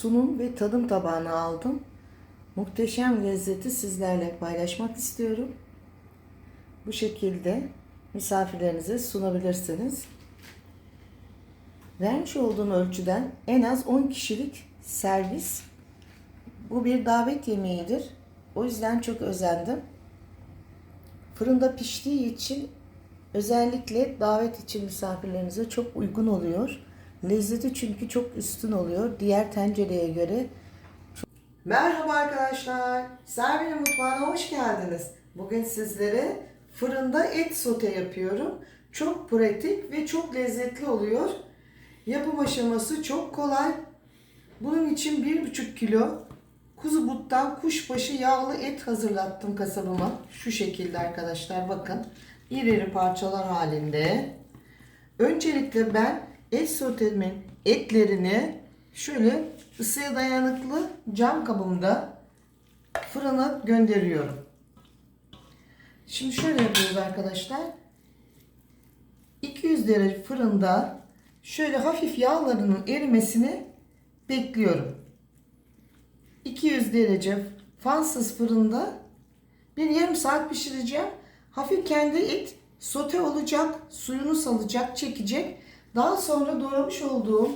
sunum ve tadım tabağını aldım. Muhteşem lezzeti sizlerle paylaşmak istiyorum. Bu şekilde misafirlerinize sunabilirsiniz. Vermiş olduğum ölçüden en az 10 kişilik servis. Bu bir davet yemeğidir. O yüzden çok özendim. Fırında piştiği için özellikle davet için misafirlerinize çok uygun oluyor. Lezzeti çünkü çok üstün oluyor diğer tencereye göre. Merhaba arkadaşlar. Servi'nin mutfağına hoş geldiniz. Bugün sizlere fırında et sote yapıyorum. Çok pratik ve çok lezzetli oluyor. Yapım aşaması çok kolay. Bunun için 1,5 kilo kuzu buttan kuşbaşı yağlı et hazırlattım kasabıma. Şu şekilde arkadaşlar, bakın. İri iri parçalar halinde. Öncelikle ben et sotemin etlerini şöyle ısıya dayanıklı cam kabımda fırına gönderiyorum. Şimdi şöyle yapıyoruz arkadaşlar. 200 derece fırında şöyle hafif yağlarının erimesini bekliyorum. 200 derece fansız fırında bir yarım saat pişireceğim. Hafif kendi et sote olacak, suyunu salacak, çekecek. Daha sonra doğramış olduğum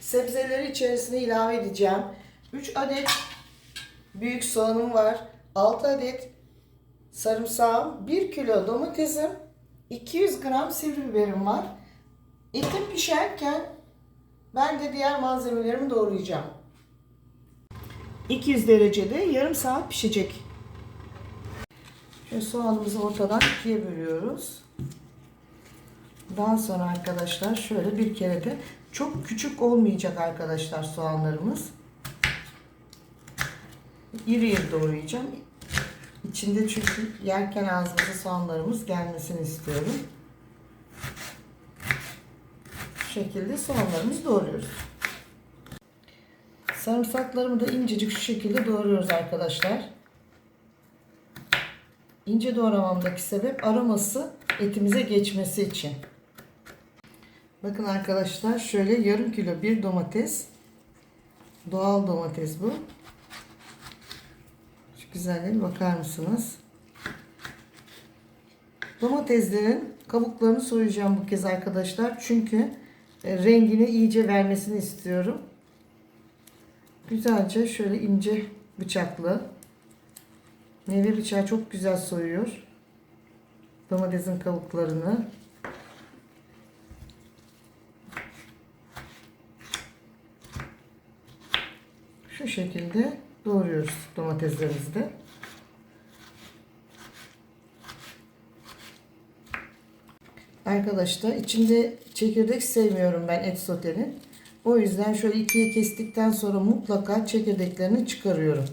sebzeleri içerisine ilave edeceğim. 3 adet büyük soğanım var. 6 adet sarımsağım, 1 kilo domatesim, 200 gram sivri biberim var. Etim pişerken ben de diğer malzemelerimi doğrayacağım. 200 derecede yarım saat pişecek. Şöyle soğanımızı ortadan ikiye bölüyoruz. Daha sonra arkadaşlar şöyle bir kere de çok küçük olmayacak arkadaşlar soğanlarımız. İri iri doğrayacağım. İçinde çünkü yerken ağzımıza soğanlarımız gelmesini istiyorum. Bu şekilde soğanlarımızı doğruyoruz. Sarımsaklarımı da incecik şu şekilde doğruyoruz arkadaşlar. İnce doğramamdaki sebep aroması etimize geçmesi için. Bakın arkadaşlar, şöyle yarım kilo bir domates. Doğal domates bu. Şu güzelliğine bakar mısınız? Domateslerin kabuklarını soyacağım bu kez arkadaşlar. Çünkü rengini iyice vermesini istiyorum. Güzelce şöyle ince bıçakla. Meyve bıçağı çok güzel soyuyor domatesin kabuklarını. Şu şekilde doğruyoruz domateslerimizi de. Arkadaşlar, içinde çekirdek sevmiyorum ben et sotenin. O yüzden şöyle ikiye kestikten sonra mutlaka çekirdeklerini çıkarıyorum.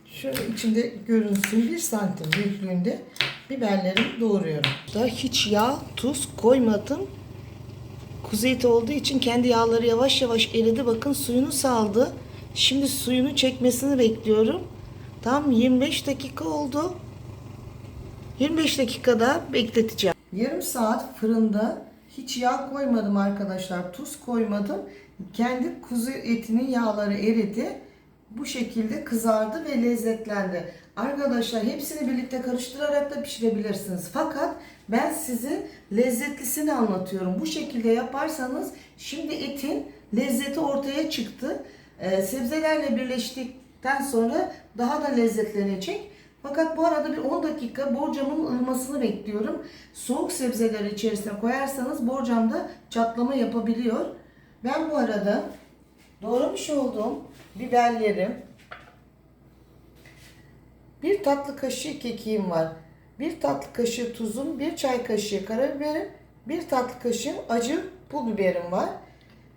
Şöyle içinde görünsün, 1 santim büyüklüğünde biberlerimi doğruyorum. Daha hiç yağ, tuz koymadım. Kuzu eti olduğu için kendi yağları yavaş yavaş eridi. Bakın suyunu saldı. Şimdi suyunu çekmesini bekliyorum. Tam 25 dakika oldu. 25 dakikada bekleteceğim. Yarım saat fırında hiç yağ koymadım arkadaşlar. Tuz koymadım. Kendi kuzu etinin yağları eridi. Bu şekilde kızardı ve lezzetlendi. Arkadaşlar, hepsini birlikte karıştırarak da pişirebilirsiniz. Fakat ben size lezzetlisini anlatıyorum. Bu şekilde yaparsanız şimdi etin lezzeti ortaya çıktı. Sebzelerle birleştikten sonra daha da lezzetlenecek. Fakat bu arada bir 10 dakika borcamın ılımasını bekliyorum. Soğuk sebzeleri içerisine koyarsanız borcamda çatlama yapabiliyor. Ben bu arada doğramış olduğum biberlerim, 1 tatlı kaşığı kekiğim var, 1 tatlı kaşığı tuzum, 1 çay kaşığı karabiberim, 1 tatlı kaşığı acı pul biberim var.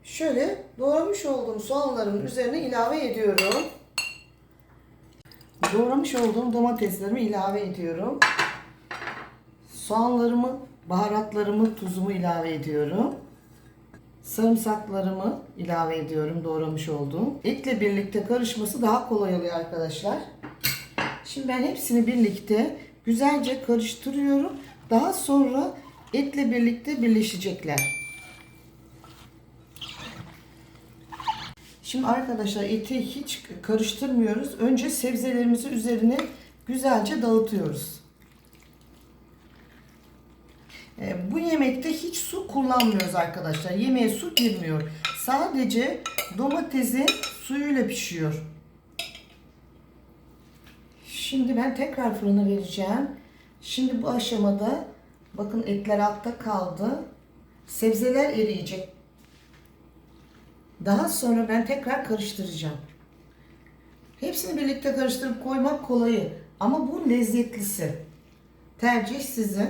Şöyle doğramış olduğum soğanlarımın üzerine ilave ediyorum. Doğramış olduğum domateslerimi ilave ediyorum. Soğanlarımı, baharatlarımı, tuzumu ilave ediyorum. Sarımsaklarımı ilave ediyorum, doğramış olduğum. Etle birlikte karışması daha kolay oluyor arkadaşlar. Şimdi ben hepsini birlikte güzelce karıştırıyorum. Daha sonra etle birlikte birleşecekler. Şimdi arkadaşlar eti hiç karıştırmıyoruz. Önce sebzelerimizi üzerine güzelce dağıtıyoruz. Bu yemekte hiç su kullanmıyoruz arkadaşlar. Yemeğe su girmiyor. Sadece domatesin suyuyla pişiyor. Şimdi ben tekrar fırına vereceğim. Şimdi bu aşamada bakın etler altta kaldı. Sebzeler eriyecek. Daha sonra ben tekrar karıştıracağım. Hepsini birlikte karıştırıp koymak kolayı. Ama bu lezzetlisi. Tercih sizin.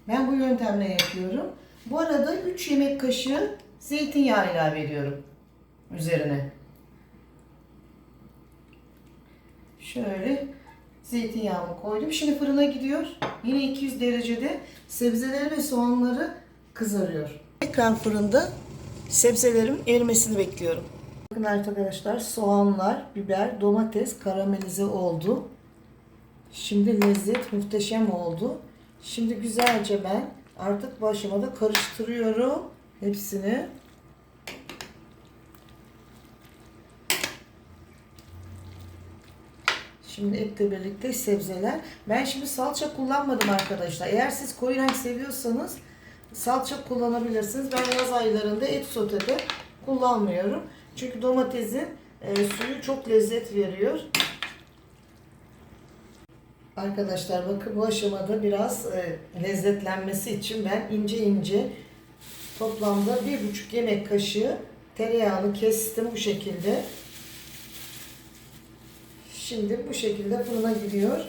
Ben bu yöntemle yapıyorum. Bu arada 3 yemek kaşığı zeytinyağı ilave ediyorum üzerine. Şöyle zeytinyağımı koydum. Şimdi fırına gidiyor. Yine 200 derecede sebzeleri ve soğanları kızarıyor. Tekrar fırında sebzelerin erimesini bekliyorum. Bakın arkadaşlar soğanlar, biber, domates karamelize oldu. Şimdi lezzet muhteşem oldu. Şimdi güzelce ben artık bu aşamada karıştırıyorum hepsini. Şimdi etle birlikte sebzeler. Ben şimdi salça kullanmadım arkadaşlar. Eğer siz koyu renk seviyorsanız salça kullanabilirsiniz. Ben yaz aylarında et sotede kullanmıyorum. Çünkü domatesin suyu çok lezzet veriyor. Arkadaşlar bakın bu aşamada biraz lezzetlenmesi için ben ince ince toplamda 1,5 yemek kaşığı tereyağını kestim bu şekilde. Şimdi bu şekilde fırına gidiyor.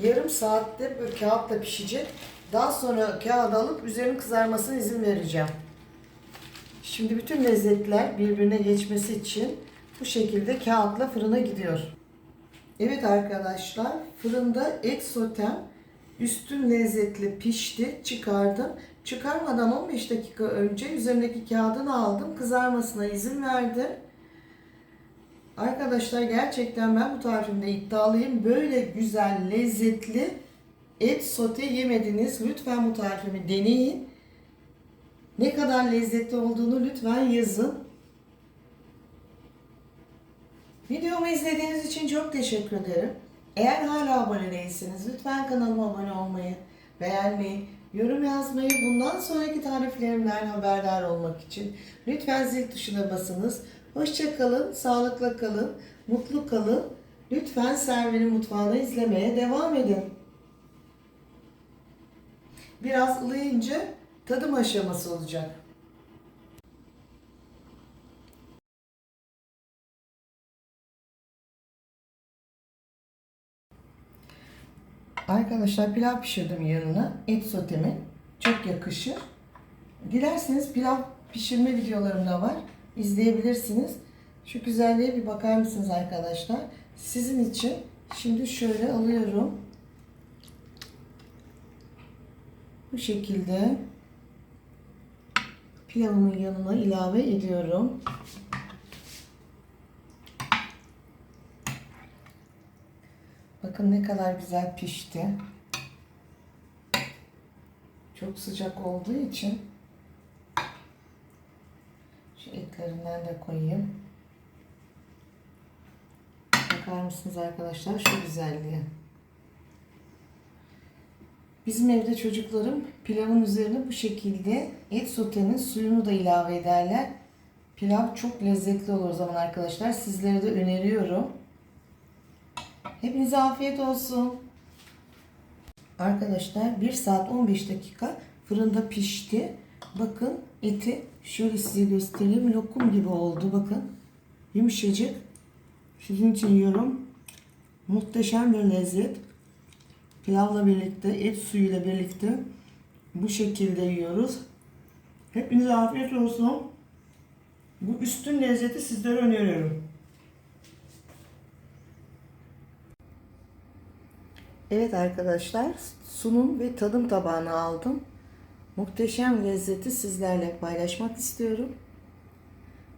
Yarım saatte böyle kağıtla pişecek. Daha sonra kağıdı alıp üzerinin kızarmasına izin vereceğim. Şimdi bütün lezzetler birbirine geçmesi için bu şekilde kağıtla fırına gidiyor. Evet arkadaşlar fırında et sotem üstün lezzetli pişti. Çıkardım. Çıkarmadan 15 dakika önce üzerindeki kağıdını aldım. Kızarmasına izin verdim. Arkadaşlar gerçekten ben bu tarifimde iddialıyım. Böyle güzel, lezzetli et sote yemediniz. Lütfen bu tarifimi deneyin. Ne kadar lezzetli olduğunu lütfen yazın. Videomu izlediğiniz için çok teşekkür ederim. Eğer hala abone değilseniz lütfen kanalıma abone olmayı, beğenmeyi, yorum yazmayı, bundan sonraki tariflerimden haberdar olmak için lütfen zil tuşuna basınız. Hoşça kalın, sağlıkla kalın, mutlu kalın. Lütfen Servin'in mutfağını izlemeye devam edin. Biraz ılıyınca tadım aşaması olacak. Arkadaşlar pilav pişirdim yanına. Et sotemi çok yakışır. Dilerseniz pilav pişirme videolarım da var. İzleyebilirsiniz. Şu güzelliğe bir bakar mısınız arkadaşlar? Sizin için şimdi şöyle alıyorum. Bu şekilde pilavımın yanına ilave ediyorum. Bakın ne kadar güzel pişti. Çok sıcak olduğu için şu etlerinden de koyayım. Bakar mısınız arkadaşlar şu güzelliğe? Bizim evde çocuklarım pilavın üzerine bu şekilde et sotenin suyunu da ilave ederler. Pilav çok lezzetli olur o zaman arkadaşlar. Sizlere de öneriyorum. Hepinize afiyet olsun. Arkadaşlar 1 saat 15 dakika fırında pişti. Bakın eti şöyle size göstereyim. Lokum gibi oldu bakın. Yumuşacık. Sizin için yiyorum. Muhteşem bir lezzet. Pilavla birlikte, et suyuyla birlikte bu şekilde yiyoruz. Hepinize afiyet olsun. Bu üstün lezzeti sizlere öneriyorum. Evet arkadaşlar, sunum ve tadım tabağını aldım. Muhteşem lezzeti sizlerle paylaşmak istiyorum.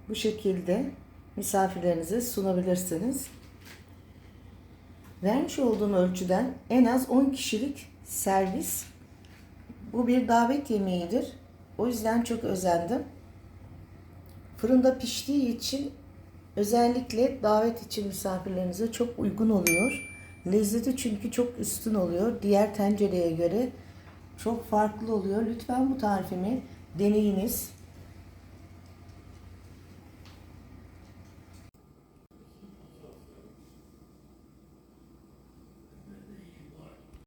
Bu şekilde misafirlerinize sunabilirsiniz. Vermiş olduğum ölçüden en az 10 kişilik servis. Bu bir davet yemeğidir. O yüzden çok özendim. Fırında piştiği için özellikle davet için misafirlerinize çok uygun oluyor. Lezzeti çünkü çok üstün oluyor. Diğer tencereye göre çok farklı oluyor. Lütfen bu tarifimi deneyiniz.